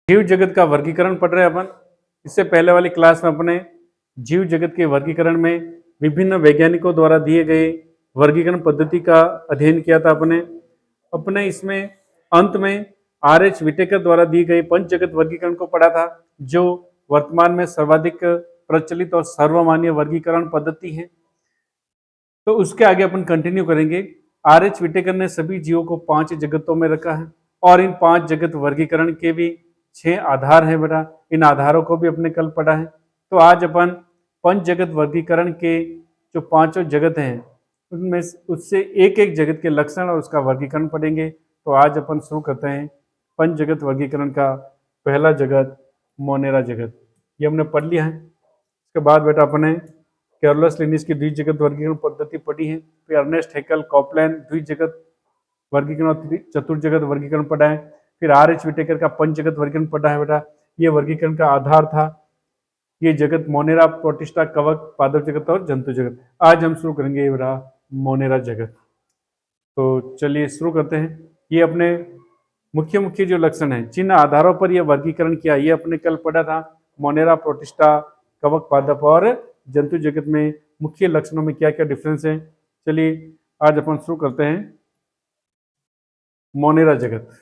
जीव जगत का वर्गीकरण पढ़ रहे हैं अपन। इससे पहले वाली क्लास में अपने जीव जगत के वर्गीकरण में विभिन्न वैज्ञानिकों द्वारा दिए गए वर्गीकरण पद्धति का अध्ययन किया था अपने अपने इसमें अंत में आर.एच. विटेकर द्वारा दी गई पंच जगत वर्गीकरण को पढ़ा था, जो वर्तमान में सर्वाधिक प्रचलित और सर्वमान्य वर्गीकरण पद्धति है। तो उसके आगे अपन कंटिन्यू करेंगे। आर.एच. विटेकर ने सभी जीवों को 5 जगतों में रखा है और इन 5 जगत वर्गीकरण के भी 6 आधार हैं बेटा। इन आधारों को भी अपने कल पढ़ा है। तो आज अपन पंच जगत वर्गीकरण के जो 5 जगत हैं उनमें उससे एक एक जगत के लक्षण और उसका वर्गीकरण पढ़ेंगे। तो आज अपन शुरू करते हैं पंच जगत वर्गीकरण का। पहला जगत मोनेरा जगत, ये हमने पढ़ लिया है। इसके बाद बेटा अपने कैरोलस लिनिस की द्विजगत वर्गीकरण पद्धति पढ़ी है। फिर अर्नेस्ट हैकेल कॉपलैन द्विजगत वर्गीकरण और चतुर्जगत वर्गीकरण पढ़ा है। फिर आर.एच. विटेकर का पंचजगत वर्गीकरण पढ़ा है बेटा। ये वर्गीकरण का आधार था। ये जगत मोनेरा, प्रोटिस्टा, कवक, पादप जगत और जंतु जगत। आज हम शुरू करेंगे ये बेटा मोनेरा जगत। तो चलिए शुरू करते हैं। ये अपने मुख्य मुख्य जो लक्षण हैं जिन आधारों पर यह वर्गीकरण किया, ये अपने कल पढ़ा था। मोनेरा, प्रोटिस्टा, कवक, पादप और जंतु जगत में मुख्य लक्षणों में क्या क्या डिफरेंस है। चलिए आज अपन शुरू करते हैं मोनेरा जगत।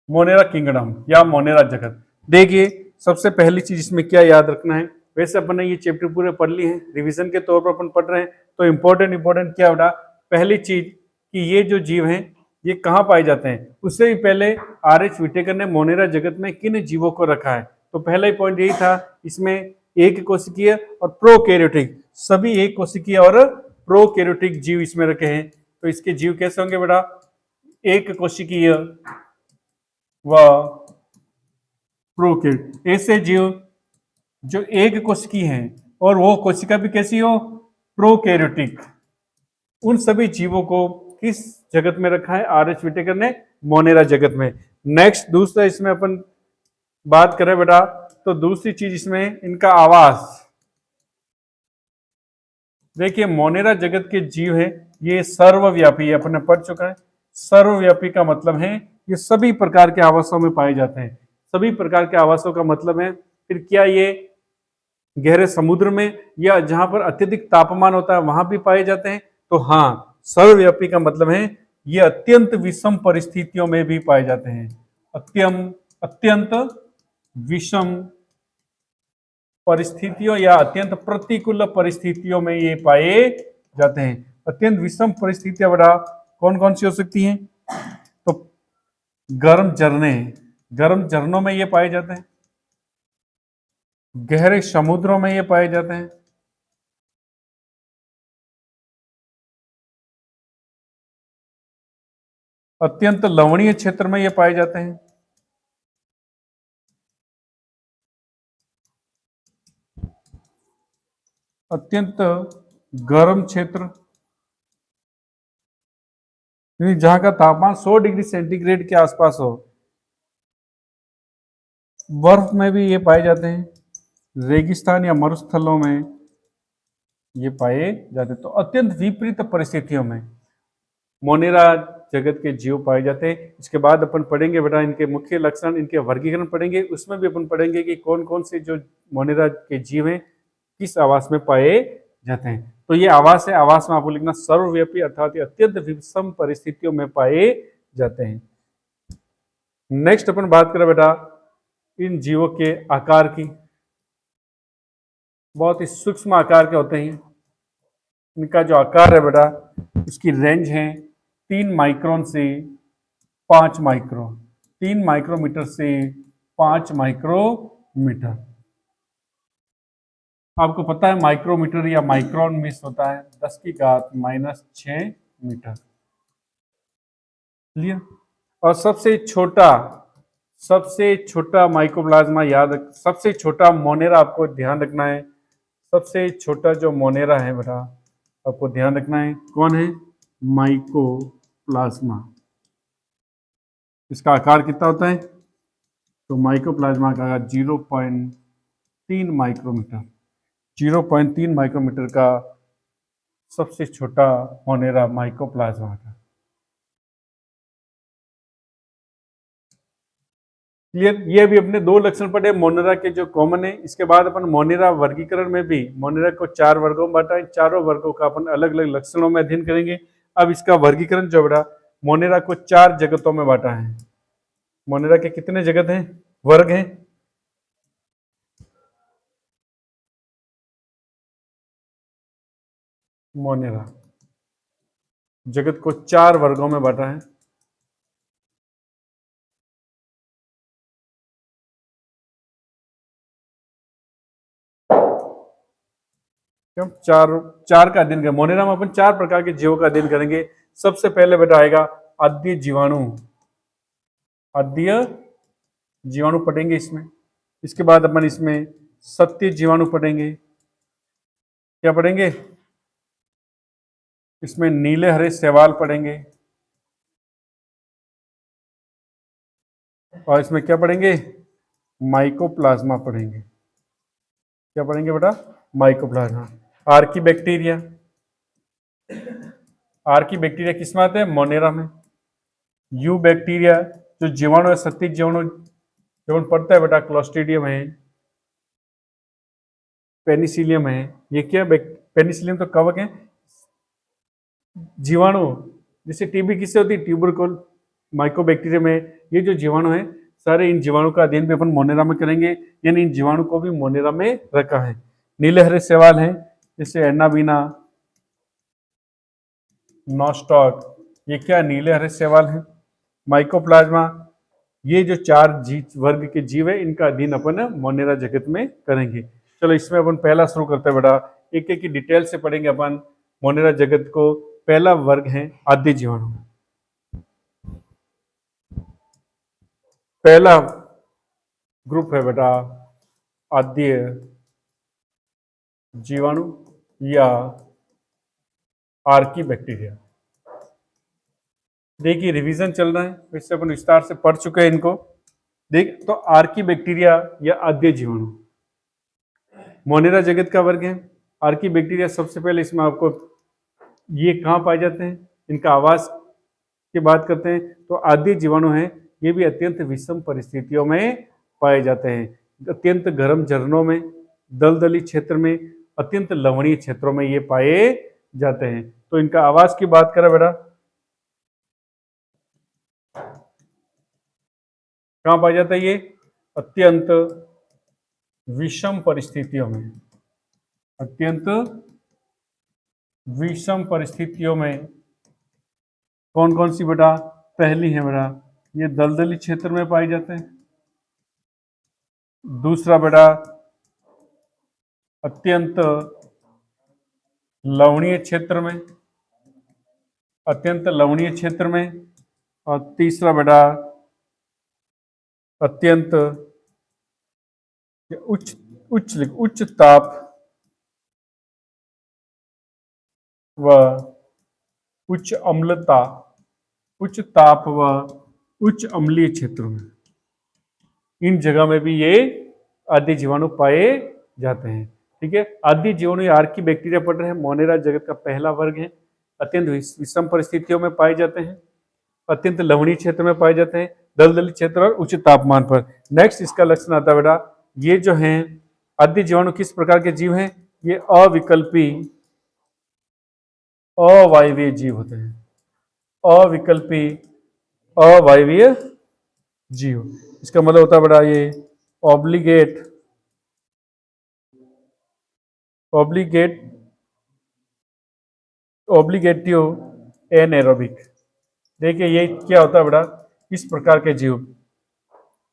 मोनेरा किंगडम या मोनेरा जगत। देखिए सबसे पहली चीज इसमें क्या याद रखना है। वैसे अपन ने ये चैप्टर पूरे पढ़ लिए हैं, रिवीजन के तौर पर अपन पढ़ रहे हैं। तो इंपॉर्टेंट क्या बेटा, पहली चीज कि ये जो जीव हैं ये कहाँ पाए जाते हैं। उससे भी पहले आर.एच. विटेकर ने मोनेरा जगत में किन जीवों को रखा है। तो पहला ही पॉइंट यही था, इसमें एक कोशिकीय और प्रोकैरियोटिक, सभी एक कोशिकीय और प्रोकैरियोटिक जीव इसमें रखे हैं। तो इसके जीव कैसे होंगे बेटा, एक कोशिकीय व प्रोकैरियोटिक। ऐसे जीव जो एक कोशिकी हैं और वो कोशिका भी कैसी हो, प्रोकैरियोटिक। उन सभी जीवों को किस जगत में रखा है, आर.एच. विटेकर ने मोनेरा जगत में। नेक्स्ट दूसरा इसमें अपन बात करें बेटा, तो दूसरी चीज इसमें इनका आवास। देखिए मोनेरा जगत के जीव है ये सर्वव्यापी है, अपने पढ़ चुका है। सर्वव्यापी का मतलब है ये सभी प्रकार के आवासों में पाए जाते हैं। सभी प्रकार के आवासों का मतलब है फिर क्या ये गहरे समुद्र में या जहां पर अत्यधिक तापमान होता है वहां भी पाए जाते हैं। तो हाँ, सर्वव्यापी का मतलब है ये अत्यंत विषम परिस्थितियों में भी पाए जाते हैं। अत्यंत विषम परिस्थितियों या अत्यंत प्रतिकूल परिस्थितियों में ये पाए जाते हैं। अत्यंत विषम परिस्थितियां बड़ा कौन कौन सी हो सकती हैं, तो गर्म झरने, गर्म झरनों में ये पाए जाते हैं। गहरे समुद्रों में ये पाए जाते हैं। अत्यंत लवणीय क्षेत्र में ये पाए जाते हैं। अत्यंत गर्म क्षेत्र जहां का तापमान 100 डिग्री सेंटीग्रेड के आसपास हो। बर्फ में भी ये पाए जाते हैं। रेगिस्तान या मरुस्थलों में ये पाए जाते हैं। तो अत्यंत विपरीत परिस्थितियों में मोनेरा जगत के जीव पाए जाते हैं। इसके बाद अपन पढ़ेंगे बेटा इनके मुख्य लक्षण, इनके वर्गीकरण पढ़ेंगे। उसमें भी अपन पढ़ेंगे कि कौन कौन से जो मोनेरा के जीव हैं किस आवास में पाए जाते हैं। तो ये आवास है, आवास में आपको लिखना सर्वव्यापी अर्थात अत्यंत विषम परिस्थितियों में पाए जाते हैं। नेक्स्ट अपन बात करें बेटा इन जीवों के आकार की। बहुत ही सूक्ष्म आकार के होते हैं। इनका जो आकार है बेटा उसकी रेंज है 3 माइक्रोन से 5 माइक्रोन, 3 माइक्रोमीटर से 5 माइक्रोमीटर। आपको पता है माइक्रोमीटर या माइक्रोन मिस होता है 10 की घात -6 मीटर। क्लियर। और सबसे छोटा माइक्रोप्लाज्मा याद रख, सबसे छोटा मोनेरा आपको ध्यान रखना है। सबसे छोटा जो मोनेरा है बेटा आपको ध्यान रखना है कौन है, माइकोप्लाज्मा। इसका आकार कितना होता है? तो माइकोप्लाज्मा का आकार 0.3 माइक्रोमीटर, 0.3 माइक्रोमीटर का सबसे छोटा मोनेरा माइकोप्लाज्मा का। क्लियर? ये भी अपने दो लक्षण पढ़े मोनेरा के जो कॉमन है। इसके बाद अपन मोनेरा वर्गीकरण में भी मोनेरा को 4 वर्गों में बांटा है। चारों वर्गों का अपन अलग अलग लक्षणों में अध्ययन करेंगे। अब इसका वर्गीकरण जो बड़ा, मोनेरा को 4 जगतों में बांटा है। मोनेरा के कितने जगत हैं, वर्ग हैं? मोनेरा जगत को 4 वर्गों में बांटा है। क्यों? चार चार का अध्ययन करें। मोनेरा में अपन 4 प्रकार के जीवों का अध्ययन करेंगे। सबसे पहले बेटा आएगा आद्य जीवाणु। आद्य जीवाणु पढ़ेंगे इसमें। इसके बाद अपन इसमें सत्य जीवाणु पढ़ेंगे। क्या पढ़ेंगे? इसमें नीले हरे शैवाल पढ़ेंगे। और इसमें क्या पढ़ेंगे? माइकोप्लाज्मा पढ़ेंगे। क्या पढ़ेंगे बेटा? Mycoplasma. Archie bacteria. Archie bacteria किस में आते हैं? मोनेरा में। यू बैक्टीरिया जो जीवाणु है, सत्य जीवाणु जो पढ़ता है बेटा, क्लोस्ट्रीडियम है, पेनिसिलियम है। ये क्या? पेनिसिलियम तो कवक है। जीवाणु जैसे टीबी किससे होती है? ट्यूबरकुल माइकोबैक्टीरिया में। ये जो जीवाणु है, सारे इन जीवाणु का अध्ययन भी अपन मोनेरा में करेंगे। यानी इन जीवाणु को भी मोनेरा में रखा है। नीले हरे सवाल हैं जैसे एनाबीना, नॉस्टॉक, ये क्या? नीले हरे सवाल हैं। माइकोप्लाज्मा, ये जो 4 जीव वर्ग के जीव है, इनका अध्ययन अपन मोनेरा जगत में करेंगे। चलो इसमें अपन पहला शुरू करते हैं बेटा। एक एक की डिटेल से पढ़ेंगे अपन मोनेरा जगत को। पहला वर्ग है आद्य जीवाणु। पहला ग्रुप है बेटा आद्य जीवाणु या आर्की बैक्टीरिया। देखिए रिवीजन चल रहा है, इससे अपन विस्तार से पढ़ चुके हैं इनको। देख तो आर्की बैक्टीरिया या आद्य जीवाणु मोनेरा जगत का वर्ग है। आर्की बैक्टीरिया सबसे पहले इसमें आपको ये कहाँ पाए जाते हैं, इनका आवास की बात करते हैं तो आद्य जीवाणु हैं। ये भी अत्यंत विषम परिस्थितियों में पाए जाते हैं। अत्यंत गर्म झरनों में, दलदली क्षेत्र में, अत्यंत लवणीय क्षेत्रों में ये पाए जाते हैं। तो इनका आवास की बात करें बेटा, कहाँ पाया जाता है ये? अत्यंत विषम परिस्थितियों में। अत्यंत विषम परिस्थितियों में कौन कौन सी बेटा? पहली है बेटा ये दलदली क्षेत्र में पाए जाते हैं। दूसरा बेटा अत्यंत लवणीय क्षेत्र में, अत्यंत लवणीय क्षेत्र में। और तीसरा बेटा अत्यंत उच्च उच्च उच्च ताप व उच्च अम्लता, उच्च ताप व उच्च अम्लीय क्षेत्रों में, इन जगह में भी ये आद्य जीवाणु पाए जाते हैं। ठीक है, आद्य जीवाणु आर्की बैक्टीरिया पढ़ रहे हैं। मोनेरा जगत का पहला वर्ग है। अत्यंत विषम परिस्थितियों में पाए जाते हैं, अत्यंत लवणीय क्षेत्र में पाए जाते हैं, दलदली क्षेत्र और उच्च तापमान पर। नेक्स्ट इसका लक्षण आता है बेटा, ये जो हैं आद्य जीवाणु किस प्रकार के जीव हैं? ये अविकल्पी अवायवीय जीव होते हैं। अविकल्पी अवायवीय जीव, इसका मतलब होता है बेटा ये ऑब्लिगेट ऑब्लिगेट ऑब्लिगेटिव एनएरोबिक। देखिए ये क्या होता है बेटा, इस प्रकार के जीव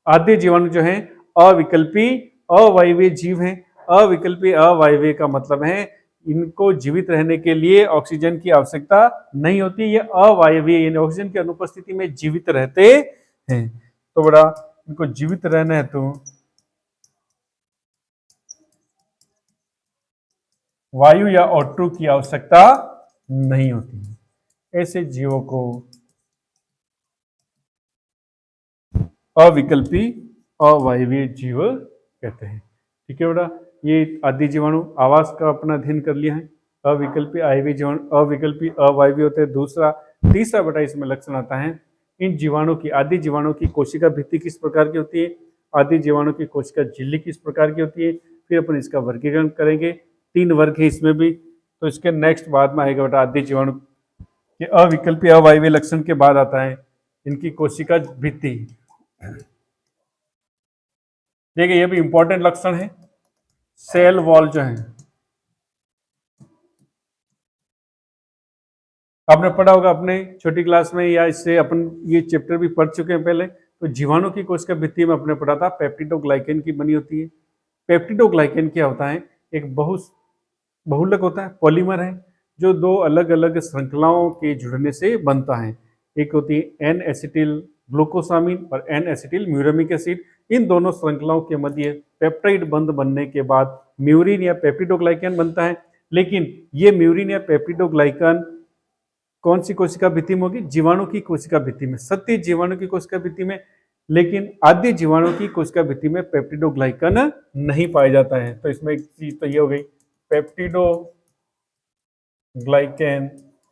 आद्य जीवाणु जो हैं अविकल्पी अवायवीय जीव हैं। अविकल्पी अवायवीय का मतलब है इनको जीवित रहने के लिए ऑक्सीजन की आवश्यकता नहीं होती। ये अवायवीय यानी ऑक्सीजन की अनुपस्थिति में जीवित रहते हैं। तो बेटा इनको जीवित रहना है तो वायु या O2 की आवश्यकता नहीं होती। ऐसे जीवों को अविकल्पी अवायवीय जीव कहते हैं। ठीक है बेटा, ये आदि जीवाणु आवास का अपना अध्ययन कर लिया है। अविकल्पी अवायवीय जीवाणु अविकल्पी अवायवीय होते हैं। दूसरा तीसरा बेटा इसमें लक्षण आता है, इन जीवाणु की आदि जीवाणु की कोशिका भित्ति किस प्रकार की होती है, आदि जीवाणु की कोशिका झिल्ली किस प्रकार की होती है, फिर अपन इसका वर्गीकरण करेंगे। 3 वर्ग है इसमें भी, तो इसके नेक्स्ट बाद में आएगा बेटा आदि जीवाणु के अविकल्पी अवायवीय लक्षण के बाद आता है इनकी कोशिका भित्ति। देखिए ये भी इंपॉर्टेंट लक्षण है। सेल वॉल जो है आपने पढ़ा होगा अपने छोटी क्लास में, या इससे अपन ये चैप्टर भी पढ़ चुके हैं पहले। तो जीवाणु की कोशिका भित्ति में अपने पढ़ा था पेप्टिडोग्लाइकेन की बनी होती है। पेप्टिडोग्लाइकेन क्या होता है, एक बहुलक होता है, पॉलीमर है, जो दो अलग अलग श्रृंखलाओं के जुड़ने से बनता है। एक होती है एन एसिटिल ग्लूकोसामिन और एन एसिटिल म्यूरामिक एसिड। इन दोनों श्रृंखलाओं के मध्य पेप्टाइड बंध बनने के बाद म्यूरिन या पेप्टिडोग्लाइकन बनता है। लेकिन ये म्यूरिन या पेप्टिडोग्लाइकन कौन सी कोशिका भित्ति में होगी, जीवाणु की कोशिका भित्ति में, सत्य जीवाणु की कोशिका भित्ति में। लेकिन आद्य जीवाणु की कोशिका भित्ति में पेप्टिडोग्लाइकन नहीं पाया जाता है। तो इसमें एक चीज तो ये हो गई, पेप्टिडोग्लाइकन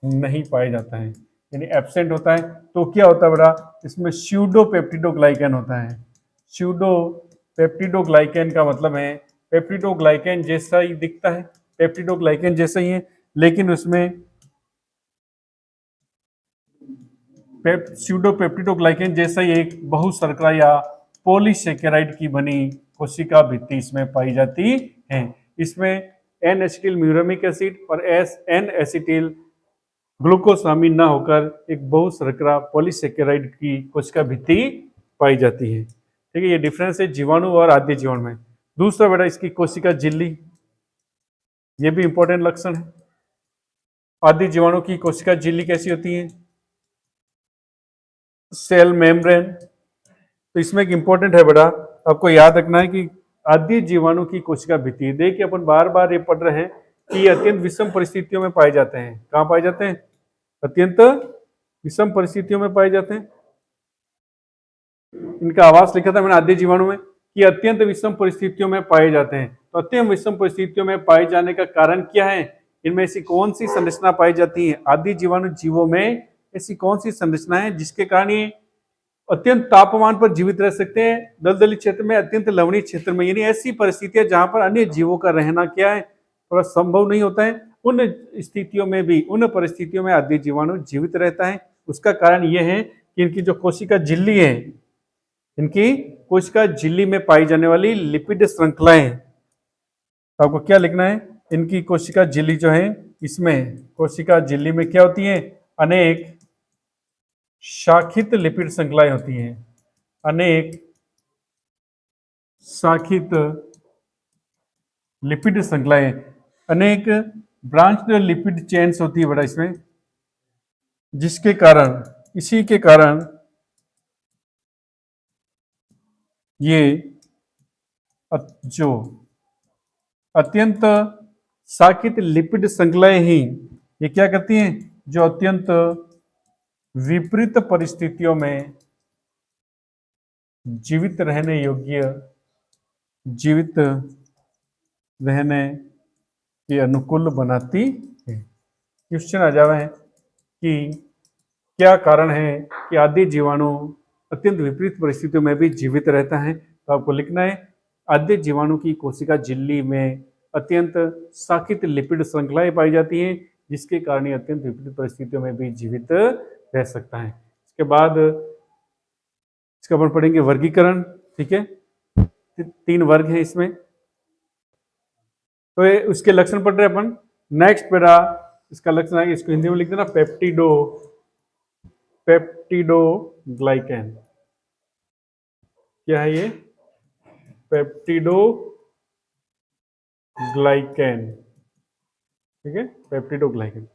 नहीं पाया जाता है, यानी एब्सेंट होता है। तो क्या होता है बेटा, इसमें स्यूडो पेप्टिडोग्लाइकन होता है। स्यूडो पेप्टिडोग्लाइकन का मतलब है पेप्टिडोग्लाइकन जैसा ही दिखता है, पेप्टिडोग्लाइकन जैसा ही है, लेकिन उसमें स्यूडोपेप्टिडोग्लाइकेन जैसा ही एक बहुशर्करा या पॉलीसेकेराइड की बनी कोशिका भित्ति इसमें पाई जाती है। इसमें एन एसिटिल म्यूरामिक एसिड और एन एसिटिल ग्लूकोसामिन ना होकर एक बहुशर्करा पॉलीसेकेराइड की कोशिका भित्ति पाई जाती है। ठीक है, ये डिफरेंस है जीवाणु और आद्य जीवाणु में। दूसरा बेटा इसकी कोशिका झिल्ली, ये भी इंपॉर्टेंट लक्षण है। आद्य जीवाणु की कोशिका झिल्ली कैसी होती है, सेल मेम्ब्रेन। तो इसमें एक इंपॉर्टेंट है बेटा, आपको याद रखना है कि आद्य जीवाणु की कोशिका भित्ति, देखिए अपन बार बार ये पढ़ रहे हैं कि ये अत्यंत विषम परिस्थितियों में पाए जाते हैं। कहाँ पाए जाते हैं, अत्यंत विषम परिस्थितियों में पाए जाते हैं। इनका आवास लिखा था मैंने आद्य जीवाणु में कि अत्यंत विषम परिस्थितियों में पाए जाते हैं। तो अत्यंत विषम परिस्थितियों में पाए जाने का कारण क्या है, इनमें ऐसी कौन सी संरचना पाई जाती है, आद्य जीवाणु जीवों में ऐसी कौन सी संरचना है जिसके कारण ये अत्यंत तापमान पर जीवित रह सकते हैं, दलदली क्षेत्र में, अत्यंत लवणीय क्षेत्र में, यानी ऐसी परिस्थितियां जहां पर अन्य जीवों का रहना क्या है, थोड़ा संभव नहीं होता है। उन स्थितियों में भी, उन परिस्थितियों में आद्य जीवाणु जीवित रहता है। उसका कारण यह है कि इनकी जो कोशिका झिल्ली है, इनकी कोशिका झिल्ली में पाई जाने वाली लिपिड श्रृंखलाएं, तो आपको क्या लिखना है, इनकी कोशिका झिल्ली जो है, इसमें कोशिका झिल्ली में क्या होती है, अनेक शाखित लिपिड श्रृंखलाएं होती हैं, अनेक शाखित लिपिड श्रृंखलाएं, अनेक ब्रांच्ड लिपिड चेन्स होती है बेटा इसमें, जिसके कारण, इसी के कारण ये जो अत्यंत शाखित लिपिड श्रृंखलाएं ही ये क्या करती हैं, जो अत्यंत विपरीत परिस्थितियों में जीवित रहने योग्य, जीवित रहने के अनुकूल बनाती है। क्वेश्चन आ जावे कि क्या कारण है कि आद्य जीवाणु अत्यंत विपरीत परिस्थितियों में भी जीवित रहता है। तो आपको लिखना है, आद्य जीवाणु की कोशिका झिल्ली में अत्यंत शाखित लिपिड श्रृंखलाएं पाई जाती हैं, जिसके कारण ये अत्यंत विपरीत परिस्थितियों में भी जीवित रह सकता है। इसके बाद इसका अपन पढ़ेंगे वर्गीकरण। ठीक है, 3 वर्ग हैं इसमें, तो ये उसके लक्षण पढ़ रहे अपन। नेक्स्ट बेटा इसका लक्षण है, इसको हिंदी में लिख देना, पेप्टिडोग्लाइकन। क्या है ये, पेप्टिडोग्लाइकन। ठीक है, पेप्टिडोग्लाइकन,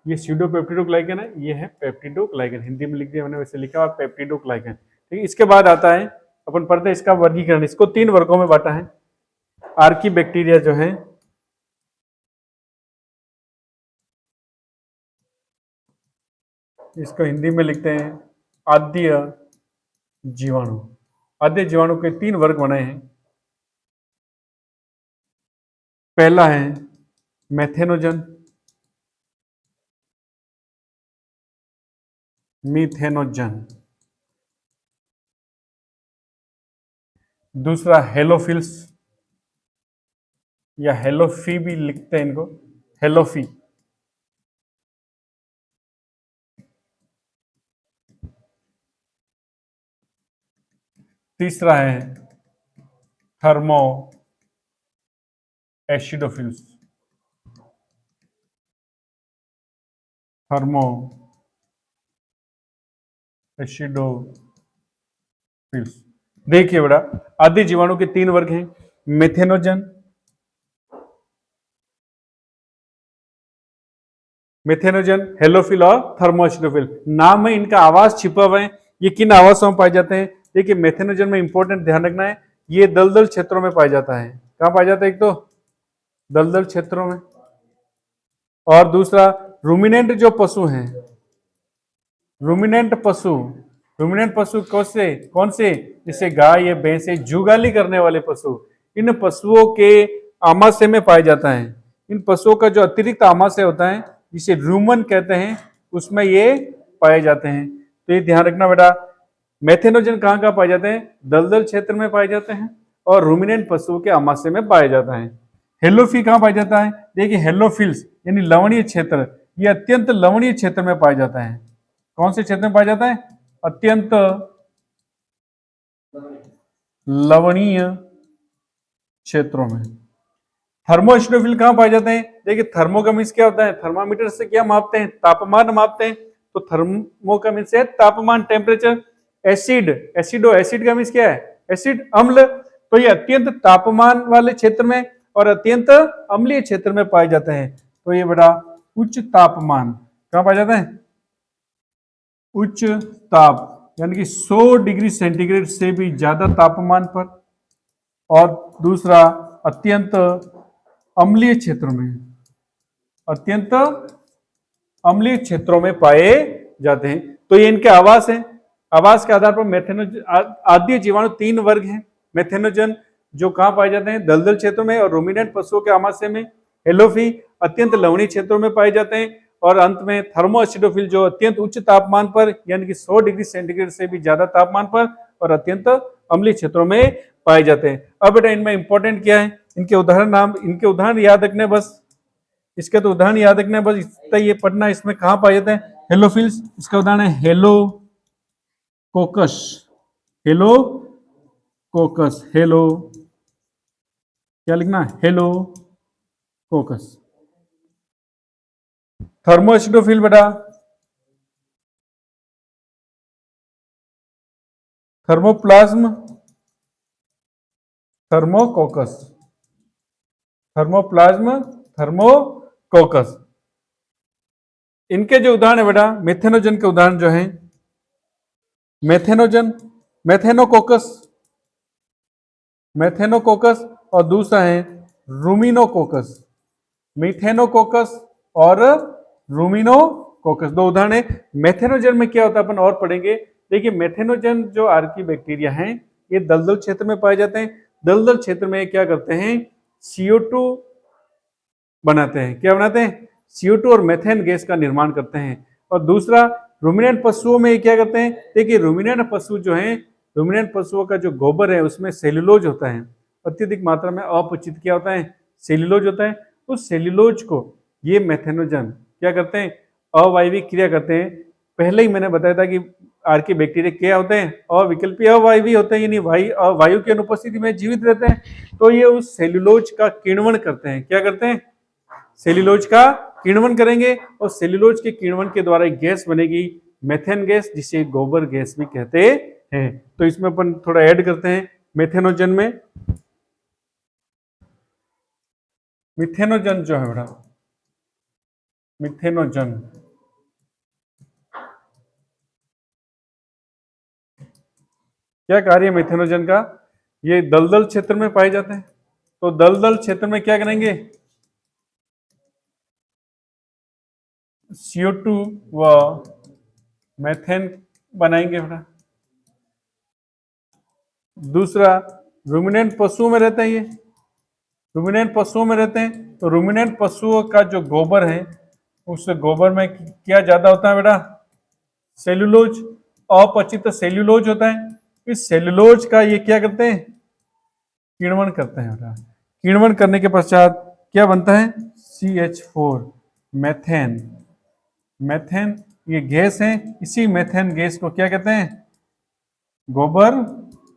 ये स्यूडो पेप्टिडोग्लाइकन है, ये है पेप्टिडोग्लाइकन। हिंदी में लिख दिया मैंने, वैसे लिखा हुआ पेप्टिडोग्लाइकन। ठीक है, इसके बाद आता है अपन पढ़ते हैं इसका वर्गीकरण। इसको 3 वर्गों में बांटा है। आर्की बैक्टीरिया जो है, इसको हिंदी में लिखते हैं आद्य जीवाणु। आद्य जीवाणु के 3 वर्ग बने हैं। पहला है मेथेनोजन, मीथेनोजन। दूसरा हेलोफिल्स, या हेलोफी भी लिखते हैं इनको, हेलोफी। तीसरा है थर्मो एसिडोफिल्स, थर्मो एसिडोफिल्स। देखिए बेटा, आदि जीवाणु के 3 वर्ग हैं, मेथेनोजन, मेथेनोजन, हेलोफिल और थर्मोएसिडोफिल। नाम में इनका आवास छिपा हुआ है। ये किन आवासों में पाए जाते हैं? देखिए मेथेनोजन में इंपॉर्टेंट ध्यान रखना है, ये दलदल क्षेत्रों में पाया जाता है। कहां पाया जाता है? एक तो दलदल क्षेत्रों में, और दूसरा रूमिनेंट जो पशु हैं, रूमिनेंट पशु, रूमिनेंट पशु कौन से? जैसे गाय या भैंस, जुगाली करने वाले पशु, इन पशुओं के आमाशय में पाया जाता है। इन पशुओं का जो अतिरिक्त आमाशय होता है, जिसे रूमन कहते हैं, उसमें ये पाए जाते हैं। तो ये ध्यान रखना बेटा, मेथेनोजन कहाँ कहाँ पाए जाते हैं? दलदल क्षेत्र में पाए जाते हैं, और रूमिनेंट पशुओं के आमाशय में पाया जाता है। हेलोफी कहाँ पाया जाता है? देखिए हेलोफिल्स यानी लवणीय क्षेत्र, ये अत्यंत लवणीय क्षेत्र में पाया जाता है। कौन से क्षेत्र में पाया जाता है? अत्यंत लवणीय क्षेत्रों में। थर्मोस्टेफिल कहां पाए जाते हैं? देखिए थर्मोकमिस क्या होता है? थर्मामीटर से क्या मापते हैं? तापमान मापते हैं। तो थर्मोकमिस से तापमान, टेम्परेचर। एसिड, एसिडो, एसिड का मीन्स क्या है? एसिड, अम्ल। तो ये अत्यंत तापमान वाले क्षेत्र में और अत्यंत अम्लीय क्षेत्र में पाए जाते हैं। तो ये बड़ा उच्च तापमान कहां पाया जाता है? उच्च ताप यानी कि 100 डिग्री सेंटीग्रेड से भी ज्यादा तापमान पर, और दूसरा अत्यंत अम्लीय क्षेत्रों में, अत्यंत अम्लीय क्षेत्रों में पाए जाते हैं। तो ये इनके आवास हैं। आवास के आधार पर मेथेनोजन आद्य जीवाणु 3 वर्ग हैं। मेथेनोजन जो कहां पाए जाते हैं? दलदल क्षेत्रों में और रूमिनेंट पशुओं के आमाशय में। हेलोफी अत्यंत लवणीय क्षेत्रों में पाए जाते हैं। और अंत में थर्मोएसिडोफिल जो अत्यंत उच्च तापमान पर यानी कि 100 डिग्री सेंटीग्रेड से भी ज्यादा तापमान पर और अत्यंत अम्लीय क्षेत्रों में पाए जाते हैं। अब बेटा इनमें इंपॉर्टेंट क्या है? इनके उदाहरण नाम, इनके उदाहरण याद रखने बस, इसके तो उदाहरण याद रखना है बस, इतना ये पढ़ना। इसमें कहां पाए जाते हैं? हेलोफिल्स, इसका उदाहरण है हेलो कोकस, हेलो कोकस, हेलो क्या लिखना है? हेलो कोकस। थर्मोएसिडोफिल बेटा, थर्मोप्लाज्म, थर्मोकोकस, थर्मोप्लाज्म, थर्मोकोकस। इनके जो उदाहरण है बेटा, मेथेनोजन के उदाहरण जो हैं, मेथेनोजन, मेथेनोकोकस, मेथेनोकोकस, और दूसरा है रूमिनोकोकस, मिथेनोकोकस और रूमिनोकोकस। 2 उदाहरण है। मेथेनोजन में क्या होता है अपन और पढ़ेंगे। देखिए मेथेनोजन जो आर्की बैक्टीरिया हैं, ये दलदल क्षेत्र में पाए जाते हैं। दलदल क्षेत्र में क्या करते हैं? CO2 बनाते हैं। क्या बनाते हैं? CO2 और मेथेन गैस का निर्माण करते हैं। और दूसरा रूमिनेंट पशुओं में क्या करते हैं? देखिए रूमिनेंट पशु जो हैं, रूमिनेंट पशुओं का जो गोबर है उसमें सेल्यूलोज होता है, अत्यधिक मात्रा में अपचित क्या होता है? सेल्यूलोज होता है। उस सेल्यूलोज को ये मेथेनोजन क्या करते हैं? अवायवीय क्रिया करते हैं। पहले ही मैंने बताया था कि आर्की बैक्टीरिया क्या होते हैं? अविकल्पीय अवायवीय होते हैं, यानी वायु की अनुपस्थिति में जीवित रहते हैं। तो ये उस सेल्यूलोज का किण्वन करते हैं। क्या करते हैं? सेल्यूलोज का किण्वन करेंगे, और सेल्यूलोज के किण्वन के द्वारा एक गैस बनेगी, मेथेन गैस, जिसे गोबर गैस भी कहते हैं। तो इसमें अपन थोड़ा ऐड करते हैं मेथेनोजन में। मिथेनोजन जो है बेटा, मिथेनोजन क्या कार्य है मिथेनोजन का? ये दलदल क्षेत्र में पाए जाते हैं। तो दलदल क्षेत्र में क्या करेंगे? CO2 व मेथेन बनाएंगे बेटा। दूसरा रूमिनेंट पशुओं में रहता है, ये रूमिनेंट पशुओं में रहते हैं। तो रूमिनेंट पशुओं का जो गोबर है उस गोबर में क्या ज्यादा होता है बेटा? सेल्यूलोज, अपचित सेल्यूलोज होता है। इस सेल्यूलोज का ये क्या करते हैं? किण्वन करते हैं बेटा। किण्वन करने के पश्चात क्या बनता है? CH4 methane. मेथेन ये गैस है, इसी मेथेन गैस को क्या कहते हैं? गोबर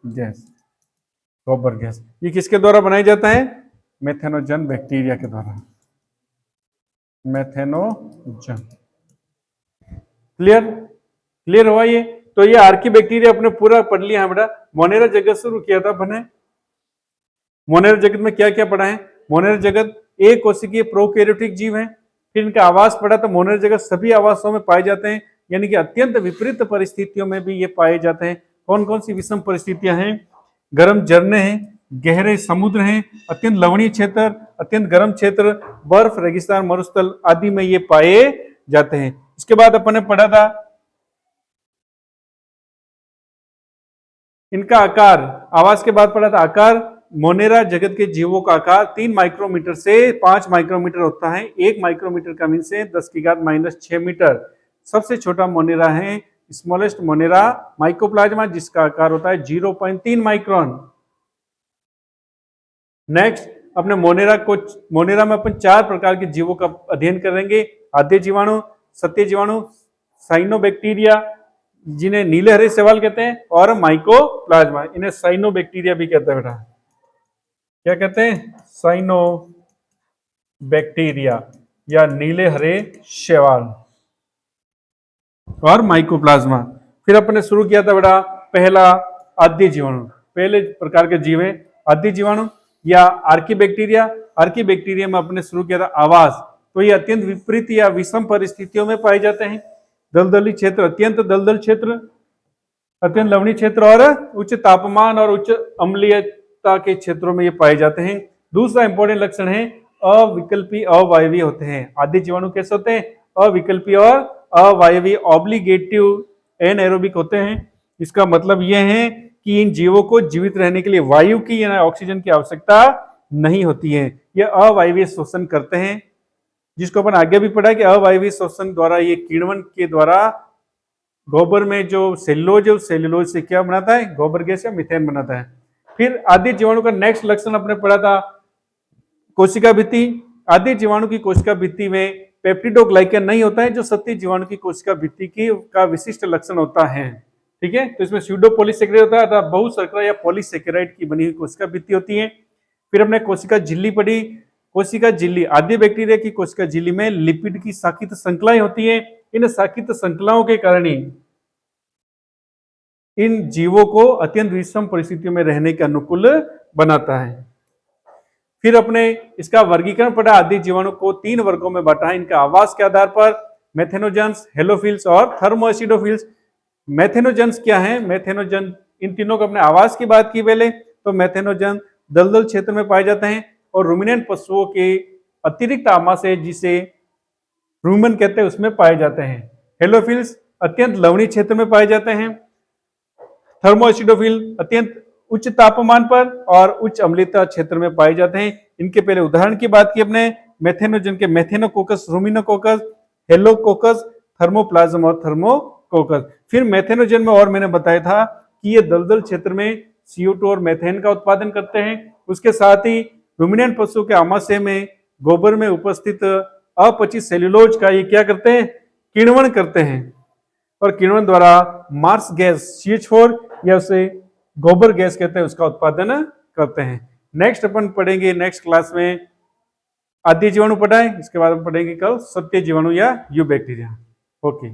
गैस। गोबर गैस ये किसके द्वारा बनाई जाता है? मेथेनोजन बैक्टीरिया के द्वारा। मेथेनोजन। क्लियर? क्लियर हुआ ये? तो ये आर्की बैक्टीरिया अपने पूरा पढ़ लिया है बेटा। मोनेरा जगत शुरू किया था बने। मोनेरा जगत में क्या क्या पढ़ा है? मोनेरा जगत एक कोशिकीय प्रोकैरियोटिक जीव है। फिर इनका आवास पढ़ा तो मोनेरा जगत सभी आवासों में पाए जाते हैं, यानी कि अत्यंत विपरीत परिस्थितियों में भी ये पाए जाते हैं। कौन कौन सी विषम परिस्थितियां हैं? गर्म झरने हैं, गहरे समुद्र हैं, अत्यंत लवणीय क्षेत्र, अत्यंत गर्म क्षेत्र, बर्फ, रेगिस्तान, मरुस्थल आदि में ये पाए जाते हैं। इसके बाद अपन ने पढ़ा था इनका आकार। आवास के बाद पढ़ा था आकार। मोनेरा जगत के जीवों का आकार 3 माइक्रोमीटर से 5 माइक्रोमीटर होता है। 1 माइक्रोमीटर का मीन से 10⁻⁻6 मीटर। सबसे छोटा मोनेरा है स्मॉलेस्ट मोनेरा माइकोप्लाज्मा, जिसका आकार होता है 0.3 माइक्रोन। नेक्स्ट अपने मोनेरा में अपन 4 प्रकार के जीवों का अध्ययन करेंगे। आद्य जीवाणु, सत्य जीवाणु, साइनोबैक्टीरिया जिन्हें नीले हरे शैवाल कहते हैं, और माइकोप्लाज्मा इन्हें साइनोबैक्टीरिया भी कहते हैं बेटा। क्या कहते हैं? साइनोबैक्टीरिया या नीले हरे शैवाल और माइकोप्लाज्मा। फिर अपने शुरू किया था बेटा पहला आद्य जीवाणु। पहले प्रकार के जीव है आद्य जीवाणु या आर्की बैक्टीरिया। आर्की बैक्टीरिया में अपने शुरू किया था आवास। तो ये अत्यंत विपरीत या विषम परिस्थितियों में पाए जाते हैं। दलदली क्षेत्र, अत्यंत दलदल क्षेत्र, अत्यंत लवणीय क्षेत्र और उच्च तापमान और उच्च अम्लीयता के क्षेत्रों में ये पाए जाते हैं। दूसरा इंपॉर्टेंट लक्षण है अविकल्पी अवायवीय होते हैं। आद्य जीवाणु कैसे होते हैं? अविकल्पी और अवायवीय ऑब्लिगेटिव एनएरोबिक होते हैं। इसका मतलब यह है कि इन जीवों को जीवित रहने के लिए वायु की या ऑक्सीजन की आवश्यकता नहीं होती है। ये अवायवीय शोषण करते हैं, जिसको अपन आगे भी पढ़ा कि अवायवीय शोषण द्वारा ये किण्वन के द्वारा गोबर में जो सेल्यूलोज है उस सेल्यूलोज से क्या बनाता है? गोबर गैस या मीथेन बनाता है। फिर आद्य जीवाणु का नेक्स्ट लक्षण अपने पढ़ा था कोशिका भित्ति। आद्य जीवाणु की कोशिका भित्ति में पेप्टिडोग्लाइकन नहीं होता है, जो सत्य जीवाणु की कोशिका भित्ति की का विशिष्ट लक्षण होता है। ठीक है, तो इसमें स्यूडो पॉलीसेकेराइड होता है अर्थात बहुशर्करा या पॉलीसेकेराइड की बनी हुई कोशिका भित्ति होती है। फिर हमने कोशिका झिल्ली पढ़ी। कोशिका झिल्ली आद्य बैक्टीरिया की कोशिका झिल्ली में लिपिड की साकित श्रृंखलाएं होती है। इन साकित श्रृंखलाओं के कारण ही इन जीवों को अत्यंत विषम परिस्थितियों में रहने के अनुकूल बनाता है। फिर अपने इसका वर्गीकरण पढ़ा। आद्य जीवाणु को 3 वर्गों में बांटा है इनका आवास के आधार पर, मेथेनोजन्स, हेलोफिल्स और थर्मोएसिडोफिल्स। मेथेनोजन्स क्या है? मेथेनोजन इन तीनों को अपने आवास की बात की पहले, तो मेथेनोजन दलदल क्षेत्र में पाए जाते हैं और रूमिनेंट पशुओं के अतिरिक्त आमाशय जिसे रूमन कहते हैं उसमें पाए जाते हैं। हेलोफिल्स अत्यंत लवणीय क्षेत्र में पाए जाते हैं। थर्मोएसिडोफिल अत्यंत उच्च तापमान पर और उच्च अम्लीयता क्षेत्र में पाए जाते हैं। इनके पहले उदाहरण की बात की अपने मेथेनोजन के मेथेनोकोकस, रूमिनोकोकस, हेलोकोकस, थर्मोप्लाज्म और थर्मोकोकस। फिर मेथेनोजन में और मैंने बताया था कि ये दलदल क्षेत्र में CO2 और मेथेन का उत्पादन करते हैं। उसके साथ ही रूमिनेंट पशुओं के आमाशय में गोबर में उपस्थित अपचित सेल्यूलोज का ये क्या करते हैं? किण्वन करते हैं और किण्वन द्वारा मार्स गैस CH4 या उसे गोबर गैस कहते हैं उसका उत्पादन करते हैं। नेक्स्ट अपन पढ़ेंगे नेक्स्ट क्लास में आद्य जीवाणु पढ़ा है, इसके बाद हम पढ़ेंगे कल सत्य जीवाणु या यूबैक्टीरिया। ओके।